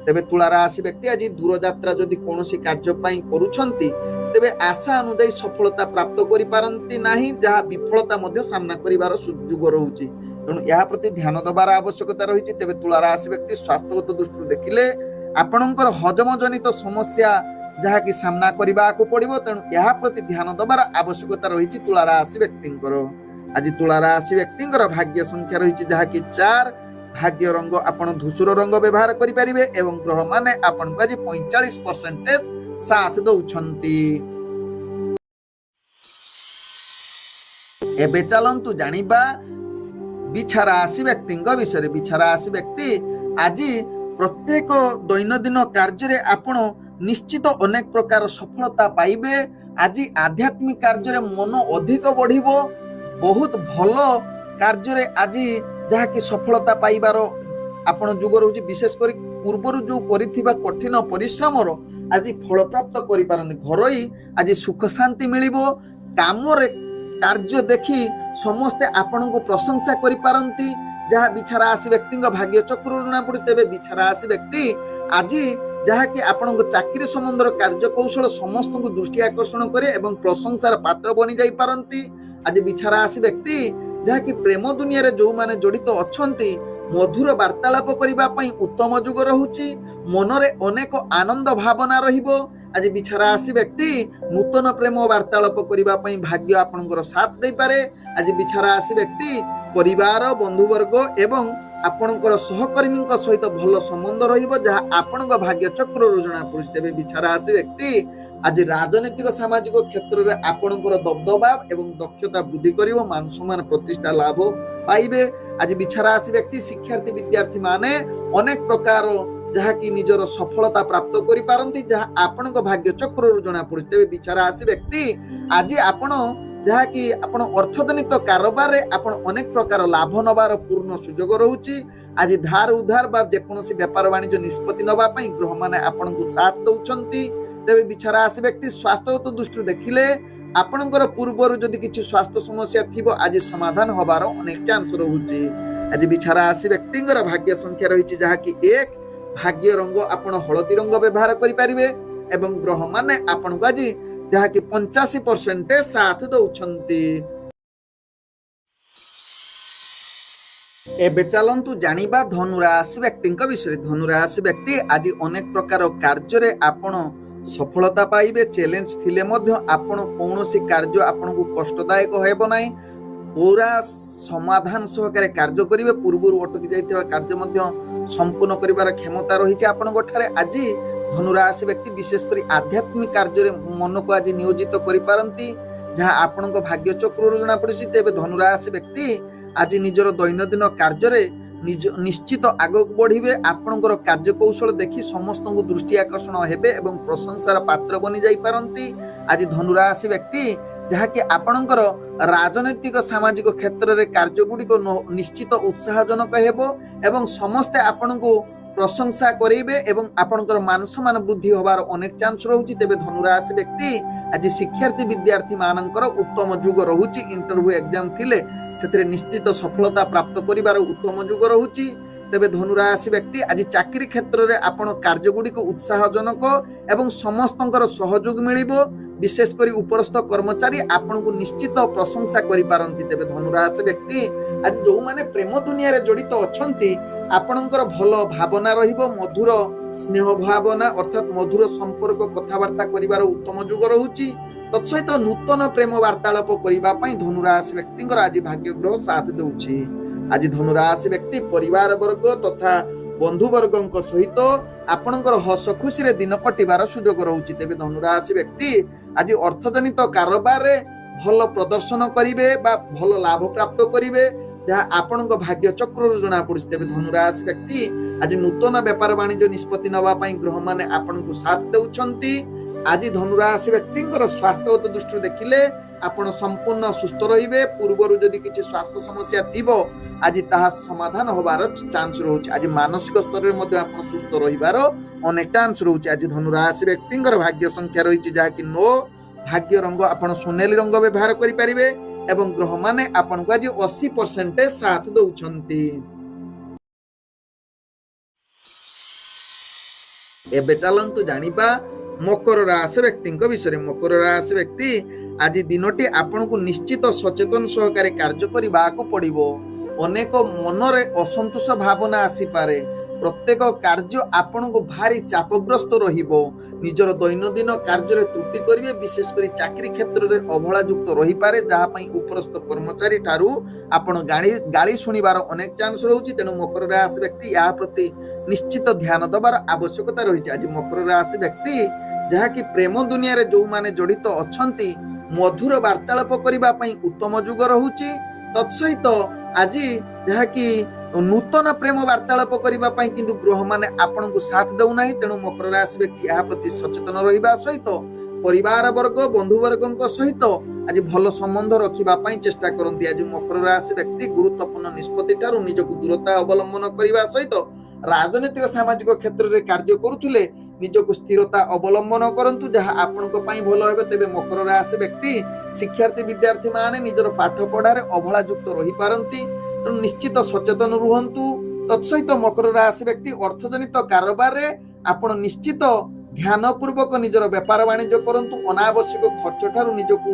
ତେବେ ତୁଳା ରାଶି ବ୍ୟକ୍ତି ଆଜି ଦୂରଯାତ୍ରା ଯଦି କୌଣସି କାର୍ଯ୍ୟ ପାଇଁ କରୁଛନ୍ତି ତେବେ ଆଶା ଅନୁଯାୟୀ ସଫଳତା ପ୍ରାପ୍ତ କରିପାରନ୍ତି ନାହିଁ, ଯାହା ବିଫଳତା ମଧ୍ୟ ସାମ୍ନା କରିବାର ସୁଯୋଗ ରହୁଛି। ତେଣୁ ଏହା ପ୍ରତି ଧ୍ୟାନ ଦେବାର ଆବଶ୍ୟକତା ରହିଛି। ତେବେ ତୁଳା ରାଶି ବ୍ୟକ୍ତି ସ୍ୱାସ୍ଥ୍ୟଗତ ଦୃଷ୍ଟିରୁ ଦେଖିଲେ ଆପଣଙ୍କର ହଜମ ଜନିତ ସମସ୍ୟା ଯାହାକି ସାମ୍ନା କରିବାକୁ ପଡିବ। ତେଣୁ ଏହା ପ୍ରତି ଧ୍ୟାନ ଦେବାର ଆବଶ୍ୟକତା ରହିଛି ତୁଳା ରାଶି ବ୍ୟକ୍ତିଙ୍କର। ଆଜି ତୁଳା ରାଶି ବ୍ୟକ୍ତିଙ୍କର ଭାଗ୍ୟ ସଂଖ୍ୟା ରହିଛି ଯାହାକି 4। ଭାଗ୍ୟ ରଙ୍ଗ ଆପଣ ଧୂସର ରଙ୍ଗ ବ୍ୟବହାର କରିପାରିବେ ଏବଂ ଗ୍ରହମାନେ ଆପଣଙ୍କୁ ଆଜି 45% ସାଥ ଦଉଛନ୍ତି। ଏବେ ଚାଲନ୍ତୁ ଜାଣିବା ବିଛା ରାଶି ବ୍ୟକ୍ତିଙ୍କ ବିଷୟରେ। ବିଛା ରାଶି ବ୍ୟକ୍ତି ଆଜି ପ୍ରତ୍ୟେକ ଦୈନନ୍ଦିନ କାର୍ଯ୍ୟରେ ଆପଣ ନିଶ୍ଚିତ ଅନେକ ପ୍ରକାର ସଫଳତା ପାଇବେ। ଆଜି ଆଧ୍ୟାତ୍ମିକ କାର୍ଯ୍ୟରେ ମନ ଅଧିକ ବଢିବ। ବହୁତ ଭଲ କାର୍ଯ୍ୟରେ ଆଜି ଯାହାକି ସଫଳତା ପାଇବାର ଆପଣ ଯୁଗ ରହୁଛି। ବିଶେଷ କରି ପୂର୍ବରୁ ଯୋଉ କରିଥିବା କଠିନ ପରିଶ୍ରମର ଆଜି ଫଳପ୍ରାପ୍ତ କରିପାରନ୍ତି। ଘରୋଇ ଆଜି ସୁଖ ଶାନ୍ତି ମିଳିବ। କାମରେ କାର୍ଯ୍ୟ ଦେଖି ସମସ୍ତେ ଆପଣଙ୍କୁ ପ୍ରଶଂସା କରିପାରନ୍ତି, ଯାହା ବିଛା ରାଶି ବ୍ୟକ୍ତିଙ୍କ ଭାଗ୍ୟ ଚକ୍ରରୁ ଜଣାପଡେ। ତେବେ ବିଛା ରାଶି ବ୍ୟକ୍ତି ଆଜି ଯାହାକି ଆପଣଙ୍କ ଚାକିରି ସମ୍ବନ୍ଧର କାର୍ଯ୍ୟକୌଶଳ ସମସ୍ତଙ୍କୁ ଦୃଷ୍ଟି ଆକର୍ଷଣ କରେ ଏବଂ ପ୍ରଶଂସାର ପାତ୍ର ବନି ଯାଇପାରନ୍ତି। ଆଜି ବିଛା ରାଶି ବ୍ୟକ୍ତି ଯାହାକି ପ୍ରେମ ଦୁନିଆରେ ଯୋଉମାନେ ଜଡ଼ିତ ଅଛନ୍ତି ମଧୁର ବାର୍ତ୍ତାଳାପ କରିବା ପାଇଁ ଉତ୍ତମ ଯୁଗ ରହୁଛି। ମନରେ ଅନେକ ଆନନ୍ଦ ଭାବନା ରହିବ। ଆଜି ବିଛା ରାଶି ବ୍ୟକ୍ତି ନୂତନ ପ୍ରେମ ବାର୍ତ୍ତାଳାପ କରିବା ପାଇଁ ଭାଗ୍ୟ ଆପଣଙ୍କର ସାଥ ଦେଇପାରେ। ଆଜି ବିଛା ରାଶି ବ୍ୟକ୍ତି ପରିବାର ବନ୍ଧୁବର୍ଗ ଏବଂ ଆପଣଙ୍କର ସହକର୍ମୀଙ୍କ ସହିତ ଭଲ ସମ୍ବନ୍ଧ ରହିବ, ଯାହା ଆପଣଙ୍କ ଭାଗ୍ୟ ଚକ୍ରରୁ ଜଣାପଡୁଛି। ତେବେ ବିଛା ରାଶି ବ୍ୟକ୍ତି ଆଜି ରାଜନୈତିକ ସାମାଜିକ କ୍ଷେତ୍ରରେ ଆପଣଙ୍କର ଦବଦବା ଏବଂ ଦକ୍ଷତା ବୃଦ୍ଧି କରିବ, ମାନ ସମ୍ମାନ ପ୍ରତିଷ୍ଠା ଲାଭ ପାଇବେ। ଆଜି ବିଛା ରାଶି ବ୍ୟକ୍ତି ଶିକ୍ଷାର୍ଥୀ ବିଦ୍ୟାର୍ଥୀ ମାନେ ଅନେକ ପ୍ରକାର ଯାହାକି ନିଜର ସଫଳତା ପ୍ରାପ୍ତ କରିପାରନ୍ତି, ଯାହା ଆପଣଙ୍କ ଭାଗ୍ୟ ଚକ୍ରରୁ ଜଣାପଡୁଛି। ତେବେ ବିଛା ରାଶି ବ୍ୟକ୍ତି ଆଜି ଆପଣ ଯାହାକି ଆପଣ ଅର୍ଥଜନିତ କାରବାରରେ ଆପଣ ଅନେକ ପ୍ରକାର ଲାଭ ନେବାର ପୂର୍ଣ୍ଣ ସୁଯୋଗ ରହୁଛି। ଆଜି ଧାର ଉଧାର ବା ଯେକୌଣସି ବେପାର ବାଣିଜ୍ୟ ନିଷ୍ପତ୍ତି ନେବା ପାଇଁ ଗ୍ରହମାନେ ଆପଣଙ୍କୁ ସାଥ ଦଉଛନ୍ତି। ତେବେ ବିଛା ରାଶି ବ୍ୟକ୍ତି ସ୍ୱାସ୍ଥ୍ୟଗତ ଦୃଷ୍ଟିରୁ ଦେଖିଲେ ଆପଣଙ୍କର ପୂର୍ବରୁ ଯଦି କିଛି ସ୍ୱାସ୍ଥ୍ୟ ସମସ୍ୟା ଥିବ ଆଜି ସମାଧାନ ହବାର ଅନେକ ଚାନ୍ସ ରହୁଛି। ଆଜି ବିଛା ରାଶି ବ୍ୟକ୍ତିଙ୍କର ଭାଗ୍ୟ ସଂଖ୍ୟା ରହିଛି ଯାହାକି 1, ଭାଗ୍ୟ ରଙ୍ଗ ଆପଣ ହଳଦୀ ରଙ୍ଗ ବ୍ୟବହାର କରିପାରିବେ ଏବଂ ଗ୍ରହମାନେ ଆପଣଙ୍କୁ ଆଜି ଯାହାକି 85% ସାଥ ଦଉଛନ୍ତି। ଏବେ ଚାଲନ୍ତୁ ଜାଣିବା ଧନୁରାଶି ବ୍ୟକ୍ତିଙ୍କ ବିଷୟରେ। ଧନୁରାଶି ବ୍ୟକ୍ତି ଆଜି ଅନେକ ପ୍ରକାର କାର୍ଯ୍ୟରେ ଆପଣ ସଫଳତା ପାଇବେ। ଚ୍ୟାଲେଞ୍ଜ ଥିଲେ ମଧ୍ୟ ଆପଣ କୌଣସି କାର୍ଯ୍ୟ ଆପଣଙ୍କୁ କଷ୍ଟଦାୟକ ହେବ ନାହିଁ, ପୁରା ସମାଧାନ ସହକାରେ କାର୍ଯ୍ୟ କରିବେ। ପୂର୍ବରୁ ଅଟକି ଯାଇଥିବା କାର୍ଯ୍ୟ ମଧ୍ୟ ସମ୍ପୂର୍ଣ୍ଣ କରିବାର କ୍ଷମତା ରହିଛି ଆପଣଙ୍କ ଠାରେ। ଆଜି ଧନୁରାଶି ବ୍ୟକ୍ତି ବିଶେଷ କରି ଆଧ୍ୟାତ୍ମିକ କାର୍ଯ୍ୟରେ ମନକୁ ଆଜି ନିୟୋଜିତ କରିପାରନ୍ତି, ଯାହା ଆପଣଙ୍କ ଭାଗ୍ୟ ଚକ୍ରରୁ ଜଣାପଡୁଛି। ତେବେ ଧନୁରାଶି ବ୍ୟକ୍ତି ଆଜି ନିଜର ଦୈନନ୍ଦିନ କାର୍ଯ୍ୟରେ ନିଶ୍ଚିତ ଆଗକୁ ବଢିବେ। ଆପଣଙ୍କର କାର୍ଯ୍ୟକୌଶଳ ଦେଖି ସମସ୍ତଙ୍କୁ ଦୃଷ୍ଟି ଆକର୍ଷଣ ହେବେ ଏବଂ ପ୍ରଶଂସାର ପାତ୍ର ବନି ଯାଇପାରନ୍ତି। ଆଜି ଧନୁରାଶି ବ୍ୟକ୍ତି ଯାହାକି ଆପଣଙ୍କର ରାଜନୈତିକ ସାମାଜିକ କ୍ଷେତ୍ରରେ କାର୍ଯ୍ୟଗୁଡ଼ିକ ନିଶ୍ଚିତ ଉତ୍ସାହଜନକ ହେବ ଏବଂ ସମସ୍ତେ ଆପଣଙ୍କୁ ପ୍ରଶଂସା କରିବେ ଏବଂ ଆପଣଙ୍କର ମାନ ସମ୍ମାନ ବୃଦ୍ଧି ହେବାର ଅନେକ ଚାନ୍ସ ରହୁଛି। ତେବେ ଧନୁରାଶି ବ୍ୟକ୍ତି ଆଜି ଶିକ୍ଷାର୍ଥୀ ବିଦ୍ୟାର୍ଥୀ ମାନଙ୍କର ଉତ୍ତମ ଯୁଗ ରହୁଛି। ଇଣ୍ଟରଭ୍ୟୁ ଏକ୍ଜାମ ଥିଲେ ସେଥିରେ ନିଶ୍ଚିତ ସଫଳତା ପ୍ରାପ୍ତ କରିବାର ଉତ୍ତମ ଯୁଗ ରହୁଛି। ତେବେ ଧନୁରାଶି ବ୍ୟକ୍ତି ଆଜି ଚାକିରି କ୍ଷେତ୍ରରେ ଆପଣ କାର୍ଯ୍ୟଗୁଡ଼ିକ ଉତ୍ସାହଜନକ ଏବଂ ସମସ୍ତଙ୍କର ସହଯୋଗ ମିଳିବ। ବିଶେଷ କରି ଉପରସ୍ଥ କର୍ମଚାରୀ ଆପଣଙ୍କୁ ନିଶ୍ଚିତ ପ୍ରଶଂସା କରିପାରନ୍ତି। ତେବେ ଧନୁରାଶି ବ୍ୟକ୍ତି ଆଜି ଯେଉଁମାନେ ପ୍ରେମ ଦୁନିଆରେ ଜଡ଼ିତ ଅଛନ୍ତି ଆପଣଙ୍କର ଭଲ ଭାବନା ରହିବ, ମଧୁର ସ୍ନେହ ଭାବନା ଅର୍ଥାତ୍ ମଧୁର ସମ୍ପର୍କ କଥାବାର୍ତ୍ତା କରିବାର ଉତ୍ତମ ଯୁଗ ରହୁଛି। ତତ୍ସହିତ ନୂତନ ପ୍ରେମ ବାର୍ତ୍ତାଳାପ କରିବା ପାଇଁ ଧନୁରାଶି ବ୍ୟକ୍ତିଙ୍କର ଆଜି ଭାଗ୍ୟ ଗ୍ରହ ସାଥ ଦେଉଛି। ଆଜି ଧନୁରାଶି ବ୍ୟକ୍ତି ପରିବାର ବର୍ଗ ତଥା ବନ୍ଧୁବର୍ଗଙ୍କ ସହିତ ଆପଣଙ୍କର ହସ ଖୁସିରେ ଦିନ କଟିବାର ସୁଯୋଗ ରହୁଛି। ତେବେ ଧନୁରାଶି ବ୍ୟକ୍ତି ଆଜି ଅର୍ଥଜନିତ କାରବାରରେ ଭଲ ପ୍ରଦର୍ଶନ କରିବେ ବା ଭଲ ଲାଭ ପ୍ରାପ୍ତ କରିବେ, ଯାହା ଆପଣଙ୍କ ଭାଗ୍ୟ ଚକ୍ରରୁ ଜଣାପଡୁଛି। ତେବେ ଧନୁରାଶି ବ୍ୟକ୍ତି ଆଜି ନୂତନ ବେପାର ବାଣିଜ୍ୟ ନିଷ୍ପତ୍ତି ନେବା ପାଇଁ ଗ୍ରହମାନେ ଆପଣଙ୍କୁ ସାଥ ଦେଉଛନ୍ତି। ଆଜି ଧନୁରାଶି ବ୍ୟକ୍ତିଙ୍କର ସ୍ୱାସ୍ଥ୍ୟଗତ ଦୃଷ୍ଟିରୁ ଦେଖିଲେ ଆପଣ ସମ୍ପୂର୍ଣ୍ଣ ସୁସ୍ଥ ରହିବେ। ପୂର୍ବରୁ ଯଦି କିଛି ସ୍ୱାସ୍ଥ୍ୟ ସମସ୍ୟା ଥିବ ଆଜି ତାହା ସମାଧାନ ହେବାର ଚାନ୍ସ ରହୁଛି। ଆଜି ମାନସିକ ସ୍ତରରେ ମଧ୍ୟ ଆପଣ ସୁସ୍ଥ ରହିବାର ଅନେକ ଚାନ୍ସ ରହୁଛି। ଆଜି ଧନୁରାଶି ବ୍ୟକ୍ତିଙ୍କର ଭାଗ୍ୟ ସଂଖ୍ୟା ରହିଛି ଯାହାକି 9, ଭାଗ୍ୟ ରଙ୍ଗ ଆପଣ ସୁନେଲି ରଙ୍ଗ ବ୍ୟବହାର କରିପାରିବେ ଏବଂ ଗ୍ରହମାନେ ଆପଣଙ୍କୁ ଆଜି 80% ସାଥ ଦଉଛନ୍ତି। ଏବେ ଚାଲନ୍ତୁ ଜାଣିବା ମକର ରାଶି ବ୍ୟକ୍ତିଙ୍କ ବିଷୟରେ। ମକର ରାଶି ବ୍ୟକ୍ତି ଆଜି ଦିନଟି ଆପଣଙ୍କୁ ନିଶ୍ଚିତ ସଚେତନ ସହକାରେ କାର୍ଯ୍ୟ କରିବାକୁ ପଡିବ। ଅନେକ ମନରେ ଅସନ୍ତୋଷ ଭାବନା ଆସିପାରେ। ପ୍ରତ୍ୟେକ କାର୍ଯ୍ୟ ଆପଣଙ୍କୁ ଭାରି ଚାପଗ୍ରସ୍ତ ରହିବ। ନିଜର ଦୈନନ୍ଦିନ କାର୍ଯ୍ୟରେ ତ୍ରୁଟି କରିବେ। ବିଶେଷ କରି ଚାକିରି କ୍ଷେତ୍ରରେ ଅବହେଳା ଯୁକ୍ତ ରହିପାରେ, ଯାହା ପାଇଁ ଉପରସ୍ଥ କର୍ମଚାରୀ ଠାରୁ ଆପଣ ଗାଳି ଶୁଣିବାର ଅନେକ ଚାନ୍ସ ରହୁଛି। ତେଣୁ ମକର ରାଶି ବ୍ୟକ୍ତି ଏହା ପ୍ରତି ନିଶ୍ଚିତ ଧ୍ୟାନ ଦେବାର ଆବଶ୍ୟକତା ରହିଛି। ଆଜି ମକର ରାଶି ବ୍ୟକ୍ତି ଯାହାକି ପ୍ରେମ ଦୁନିଆରେ ଯେଉଁମାନେ ଜଡ଼ିତ ଅଛନ୍ତି ମଧୁର ବାର୍ତ୍ତାଳାପ କରିବା ପାଇଁ ଉତ୍ତମ ଯୁଗ ରହୁଛି। ତତ୍ସହିତ ଆଜି ଯାହାକି ନୂତନ ପ୍ରେମ ବାର୍ତ୍ତାଳାପ କରିବା ପାଇଁ କିନ୍ତୁ ଗ୍ରହମାନେ ଆପଣଙ୍କୁ ସାଥ ଦେଉନାହିଁ। ତେଣୁ ମକର ରାଶି ବ୍ୟକ୍ତି ଏହା ପ୍ରତି ସଚେତନ ରହିବା ସହିତ ପରିବାର ବର୍ଗ ବନ୍ଧୁବର୍ଗଙ୍କ ସହିତ ଆଜି ଭଲ ସମ୍ବନ୍ଧ ରଖିବା ପାଇଁ ଚେଷ୍ଟା କରନ୍ତି। ଆଜି ମକର ରାଶି ବ୍ୟକ୍ତି ଗୁରୁତ୍ୱପୂର୍ଣ୍ଣ ନିଷ୍ପତ୍ତି ଠାରୁ ନିଜକୁ ଦୂରତା ଅବଲମ୍ବନ କରିବା ସହିତ ରାଜନୈତିକ ସାମାଜିକ କ୍ଷେତ୍ରରେ କାର୍ଯ୍ୟ କରୁଥିଲେ ନିଜକୁ ସ୍ଥିରତା ଅବଲମ୍ବନ କରନ୍ତୁ, ଯାହା ଆପଣଙ୍କ ପାଇଁ ଭଲ ହେବ। ତେବେ ମକର ରାଶି ବ୍ୟକ୍ତି ଶିକ୍ଷାର୍ଥୀ ବିଦ୍ୟାର୍ଥୀ ମାନେ ନିଜର ପାଠ ପଢାରେ ଅବହେଳା ଯୁକ୍ତ ରହିପାରନ୍ତି, ତେଣୁ ନିଶ୍ଚିତ ସଚେତନ ରୁହନ୍ତୁ। ତତ୍ସହିତ ମକର ରାଶି ବ୍ୟକ୍ତି ଅର୍ଥଜନିତ କାରବାରରେ ଆପଣ ନିଶ୍ଚିତ ଧ୍ୟାନ ପୂର୍ବକ ନିଜର ବେପାର ବାଣିଜ୍ୟ କରନ୍ତୁ। ଅନାବଶ୍ୟକ ଖର୍ଚ୍ଚ ଠାରୁ ନିଜକୁ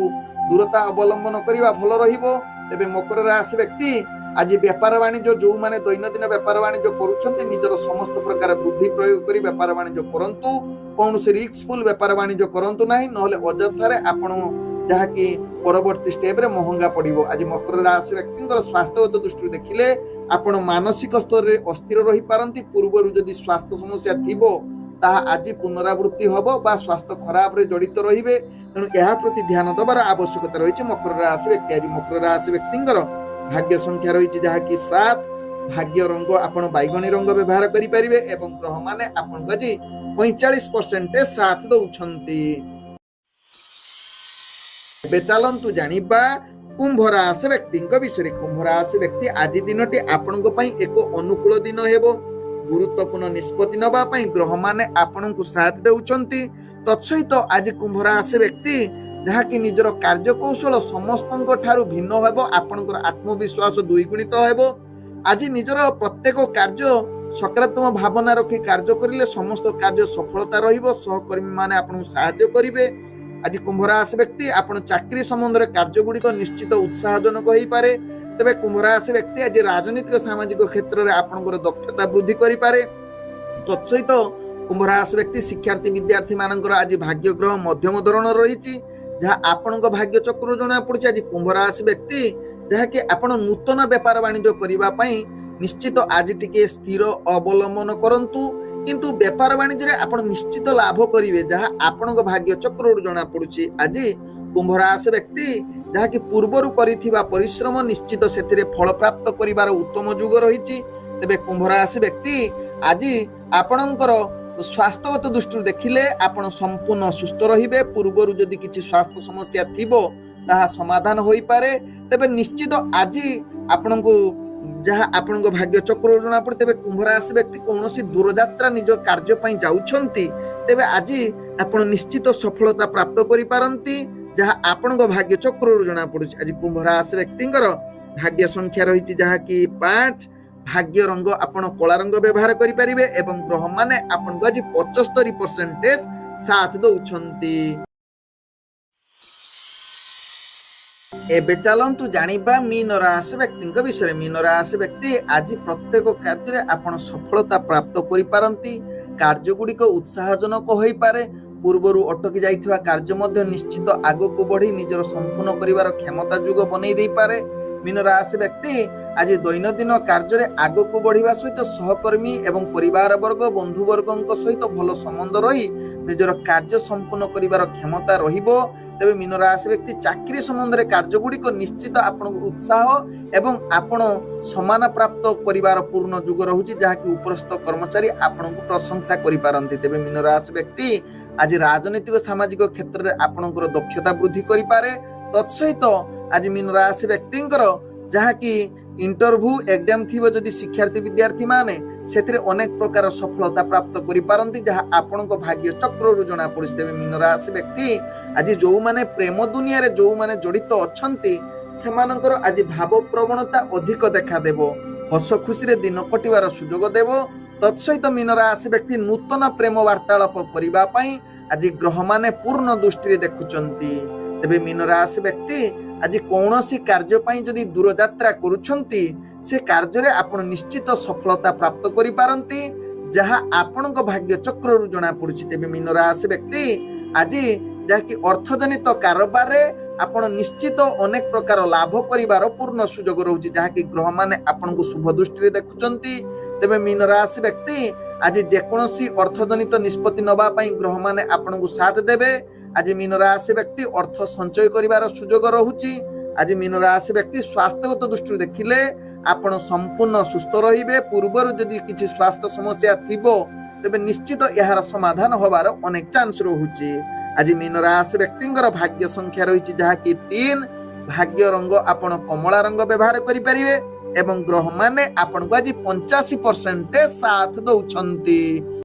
ଦୂରତା ଅବଲମ୍ବନ କରିବା ଭଲ ରହିବ। ତେବେ ମକର ରାଶି ବ୍ୟକ୍ତି आज बेपार वाणिज्य जो माने दैनंदिन बेपार वाणिज्य करुछन्ति निजर समस्त प्रकार बुद्धि प्रयोग करी बेपार वाणिज्य करंतु कौनसी रिस्कफुल बेपार वाणिज्य करंतु नाही नहले अजथारे आपण जहाँकि परवर्ती स्टेप रे महंगा पड़िबो। आज मकर राशि व्यक्तिंकर स्वास्थ्यगत दृष्टि देखिले आपण मानसिक स्तर रे अस्थिर रही पारंती पूर्वरु जदि स्वास्थ्य समस्या थिबो ताहा आज पुनरावृत्ति हबो बा स्वास्थ्य खराब रे जड़ित रहिबे तेणु यहा प्रति ध्यान दबार आवश्यकता रही मकर राशि व्यक्ति। आज मकर राशि व्यक्तिंकर भाग्य संख्या रही जहाँकि 7 भाग्य रंग आपण बैगणी रंग व्यवहार करि परिबे एवं ग्रह माने आपण आज 45% साथ दउछंती। एबे चलंतु जानिबा कुंभ राशि व्यक्ति विषय। कुंभ राशि व्यक्ति आज दिनटी आपण एक अनुकूल दिन हेबो। गुरुत्वपूर्ण निष्पत्ति नबा पई ग्रह माने आपण को साथ देउछंती। तत्सहित आज कुंभ राशि व्यक्ति जहाँकि निजर कार्य कौशल समस्त ठारू भिन्न हेबो। आपणकर आत्मविश्वास द्विगुणित हेबो। आज निजर प्रत्येक कार्य सकारात्मक भावना रखी कार्य करिले समस्त कार्य सफलता रहिबो। सहकर्मी माने आपन सहायता करिवे। आज कुंभ राशि व्यक्ति आपण चाकरी संबंध रे कार्य गुडी को निश्चित उत्साहजनक होई पारे। तबे कुंभ राशि व्यक्ति आज राजनीतिक सामाजिक क्षेत्र रे आपनकर दक्षता वृद्धि करि पारे। तत्सहित कुंभ राशि व्यक्ति शिक्षार्थी विद्यार्थी मानकर आज भाग्य ग्रह मध्यम धरण रहिछि जहाँ आपण भाग्य चक्र जना पड़े। आज कुंभ राशि व्यक्ति जहाँकि आपण नूतन व्यापार वाणिज्य करबा पई निश्चित आज टिके स्थिर अवलंबन करंतु किंतु व्यापार वाणिज्य रे आपण निश्चित लाभ करिवे जहाँ आपण भाग्य चक्र जना पड़ुछि। आज कुंभ राशि व्यक्ति जहाँकि पूर्वरु करिथिबा परिश्रम निश्चित सेथिरे फल प्राप्त करिवार उत्तम युग रहिछि। तबे कुंभ राशि व्यक्ति आज आपणकर स्वास्थ्यगत दृष्टि देखिले आपण संपूर्ण सुस्थ रहिबे। पूर्वरु जदि किछि स्वास्थ्य समस्या थिबो ताहा समाधान होई पारे। तबे निश्चित आज आपणको जहाँ आपण भाग्य चक्र जना पड़े। तेबे कुंभ राशि व्यक्ति कौनसी दूर यात्रा निज कार्य पई जाउछंती तेबे आज आपण निश्चित सफलता प्राप्त करि पारंती जहाँ आपण भाग्य चक्र जना पड़े। आज कुंभ राशि व्यक्तिंकर भाग्य संख्या रही जहाँ कि 5 भाग्य रंग आपण कला रंग व्यवहार करि परिबे एवं ग्रह माने आपण आज 75% साथ दउछंती। एबे चलंतु जानिबा मीन राशि व्यक्ति विषय। मीन राशि व्यक्ति आज प्रत्येक कार्य रे आपण सफलता प्राप्त करि पारंती। कार्य गुडी को उत्साहजनक होई पारे। पूर्वरु अटकी जाइथिबा कार्य मध्य निश्चित आगो को बढ़ी निजर संपूर्ण करिवार क्षमता जुग बनै देई पारे। मीन राशि व्यक्ति आज दैनंदिन कार्य रे आगो को बढ़िबा सहित सहकर्मी एवं परिवार वर्ग बंधु वर्गक सहित भल संबंध रही निजर कार्य संपूर्ण करिवार क्षमता रहिबो। तेबे मीन राशि व्यक्ति चाकरी संबंध रे कार्य गुडी को निश्चित आपण उत्साह एवं आपण सम्मान प्राप्त करिवार पूर्ण जुग रहुछि जहाँ कि उपरस्थ कर्मचारी आपण को प्रशंसा करि पारंती। तेबे मीन राशि व्यक्ति आज राजनीतिक सामाजिक क्षेत्र रे आपणकर दक्षता वृद्धि करि पारे। तत्सहित आज मीन राशि व्यक्तिंकर जहाँ कि इंटरव्यू एग्जाम थी जदि शिक्षार्थी विद्यार्थी माने सेथिरे अनेक प्रकार सफलता प्राप्त करि पारंती जहाँ आपणको भाग्य चक्र जना पड़े। तेबे मीन राशि व्यक्ति आज जो माने प्रेम दुनिया रे जो माने जड़ित अछंती सेमानकर आज भाव प्रवणता अधिक देखा देबो। हस खुशी रे दिन कटिवार सुजोग देबो। तत्सहित मीन राशि व्यक्ति नूतन प्रेम वार्तालाप करिबा पई आज ग्रह माने पूर्ण दृष्टि देखुचंती। तेबे मीन राशि व्यक्ति आज कौनसी कार्य पई जदि दूर यात्रा करूछंती से कार्य रे आपण निश्चित सफलता प्राप्त करि पारंती जहाँ आपणको भाग्य चक्र जना पड़ुछि। तेबे मीन राशि व्यक्ति आज जहाँकि अर्थजनित कारोबार रे आपण निश्चित अनेक प्रकार लाभ करिवार पूर्ण सुजोग रहुछि जहाँ कि ग्रह माने आपणको शुभ दृष्टि देखुचंती। तेबे मीन राशि व्यक्ति आज जेकोसी अर्थजनित निष्पत्ति नबा पई ग्रह माने आपणको साथ देबे। आज मीन राशि व्यक्ति अर्थ संचय करिवार सुजोग रहुछि। आज मीन राशि व्यक्ति स्वास्थ्यगत दृष्टि देखिले आपण संपूर्ण सुस्थ रहिबे। पूर्वरु जदि किछि स्वास्थ्य समस्या थिबो तेबे निश्चित यार समाधान होबार अनेक चांस रहुछि। आज मीन राशि व्यक्तिंकर भाग्य संख्या रहिछि जहाँ कि 3 भाग्य रंग आपण कमला रंग व्यवहार करि परिबे एवं ग्रह माने आपण को आज 85% साथ दउछंती।